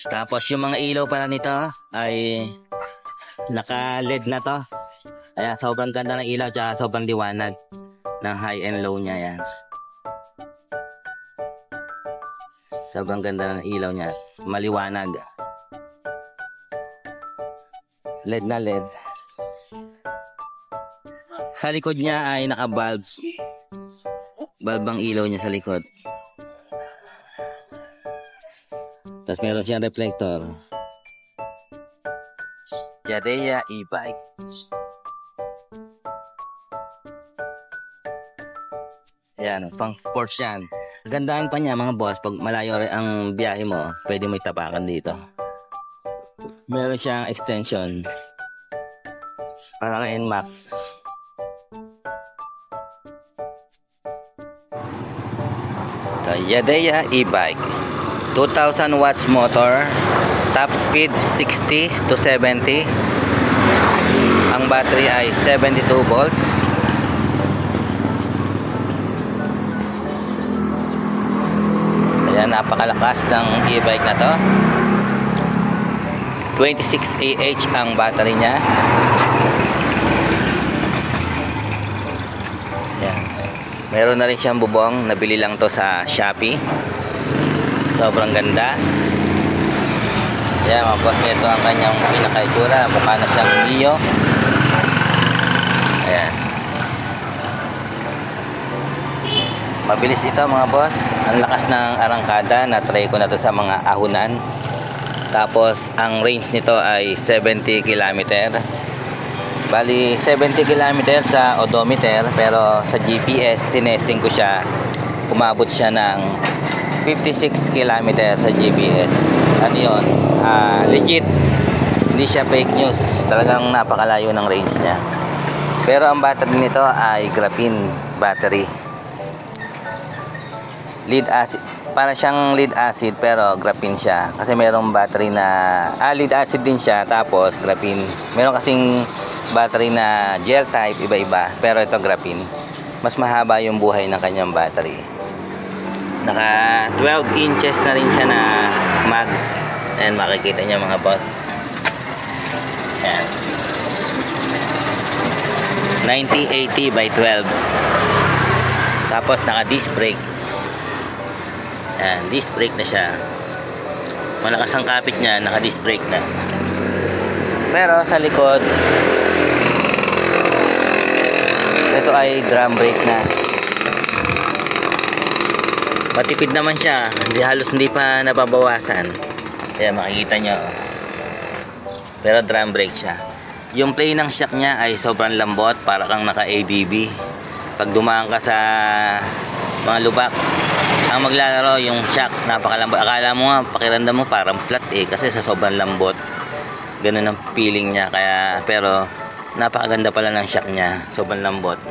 Tapos yung mga ilaw pala nito ay naka-LED na to. Ayan, sobrang ganda ng ilaw tsaka sobrang liwanag ng high and low niya. Yan. Sobrang ganda ng ilaw niya. Maliwanag. LED na LED. Sa likod niya ay naka-bulb. Bulb ang ilaw niya sa likod. Tapos meron siyang reflector. Yadea e-bike. Ayan, pang Porsche yan. Gandaan pa niya mga boss, pag malayo rin ang biyahe mo, pwede mo itapakan dito. Meron siyang extension. Para kay NMAX. Yadea e-bike. 2,000 watts motor. Top speed 60 to 70. Ang battery ay 72 volts. Ayan, napakalakas ng e-bike na to. 26 Ah ang battery niya. Ayan. Meron na rin siyang bubong. Nabili lang to sa Shopee. Sobrang ganda. Ayan mga boss, ito ang kanyang pinaka-itsura. Mukha na siyang Mio. Ayan. Mabilis ito mga boss. Ang lakas ng arangkada. Na-try ko na to sa mga ahunan. Tapos ang range nito ay 70 km. Bali 70 km sa odometer. Pero sa GPS tinesting ko siya. Umabot siya ng 56 km sa GPS. Ano yun? Legit. Hindi siya fake news. Talagang napakalayo ng range niya. Pero ang battery nito ay graphene battery. Lead acid. Para siyang lead acid pero graphene siya. Kasi merong battery na lead acid din siya tapos graphene. Meron kasing battery na gel type iba-iba pero ito graphene. Mas mahaba yung buhay ng kanyang battery. Naka 12 inches na rin siya na mags. Ayan, makikita niyo mga boss. Ayan. 90/80 by 12. Tapos naka disc brake. Ayan, disc brake na siya. Malakas ang kapit niya, naka disc brake na. Pero sa likod, ito ay drum brake na. Matipid naman siya, halos hindi pa nababawasan. Kaya makikita nyo. Pero drum brake siya. Yung play ng shock niya ay sobrang lambot, para kang naka ADB. Pag dumaan ka sa mga lubak, ang maglalaro yung shock, napakalambot. Akala mo nga, pakiramdam mo parang flat kasi sa sobrang lambot. Ganun ang feeling niya. Kaya, pero napakaganda pala ng shock niya, sobrang lambot.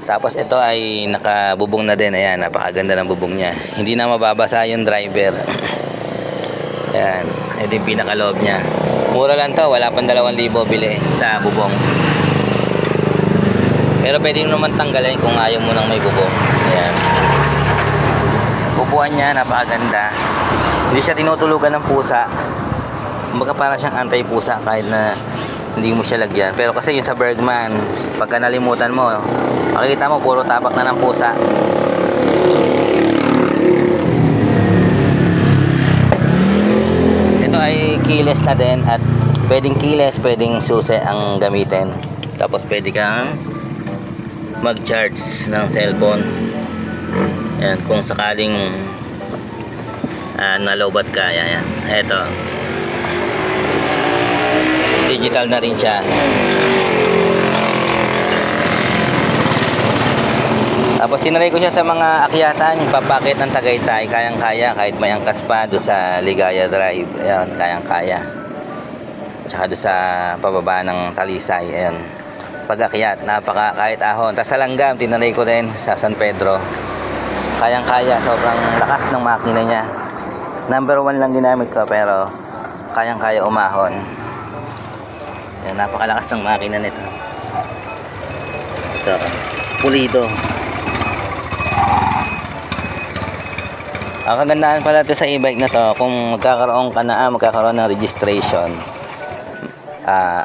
Tapos ito ay nakabubong na din. Ayan, napakaganda ng bubong niya. Hindi na mababasa yung driver. Ayan, ito yung pinakaloob niya. Mura lang to, wala pang 2,000 bili sa bubong. Pero pwede mo naman tanggalin kung ayaw mo nang may bubong. Ayan. Bubuhan niya, napakaganda. Hindi siya tinutulugan ng pusa. Kumbaga parang siyang anti-pusa kahit na hindi mo siya lagyan. Pero kasi yung sa Bergman, pagka nalimutan mo, makikita mo puro tapak na ng pusa. Ito ay keyless na din at pwedeng keyless, pwedeng susi ang gamitin. Tapos pwede kang mag-charge ng cellphone. Ayan, kung sakaling nalobat ka. Ayan, ito digital na rin siya. Tapos tinry ko siya sa mga akyatan, papakit ng Tagaytay, kayang-kaya kahit may angkas pa doon sa Ligaya Drive. Ayan, kayang-kaya. Tsaka doon sa pababa ng Talisay. Ayan, pag-akyat, kahit ahon. Tapos sa Langgam, tinry ko rin sa San Pedro. Kayang-kaya, sobrang lakas ng makina niya. Number 1 lang ginamit ko pero kayang-kaya umahon. Yan, napakalakas ng makina nito. Ito, pulido. Ang kagandahan pala to sa e-bike na to, kung magkakaroon ng registration,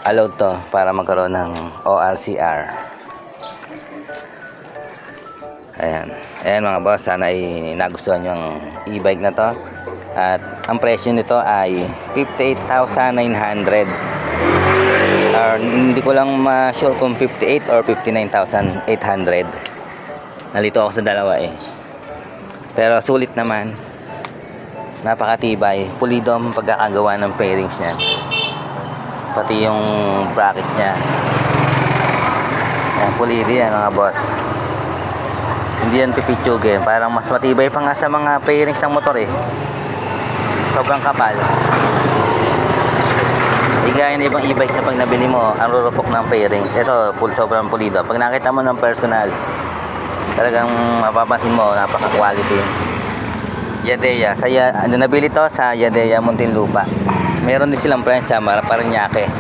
allowed to para magkaroon ng ORCR. Ayan mga boss, sana ay nagustuhan nyo ang e-bike na to. At ang presyo nito ay 58,900. Hindi ko lang ma-sure kung 58 or 59,800. Nalito ako sa dalawa eh. Pero sulit naman. Napakatibay. Pulido ang pagkakagawa ng fairings niya. Pati yung bracket niya. Yan, pulido yan mga boss. Hindi yan pipitsugin. Parang mas matibay pa nga sa mga fairings ng motor eh. Sobrang kapal. Gaya ng ibang e-bike na pag nabili mo, ang rurupok ng fairings. Ito, sobrang pulido. Pag nakita mo ng personal, talagang mapapansin mo, napaka-quality. Yadea. Nabili to sa Yadea, Muntinlupa. Meron din silang branch sa Parañaque.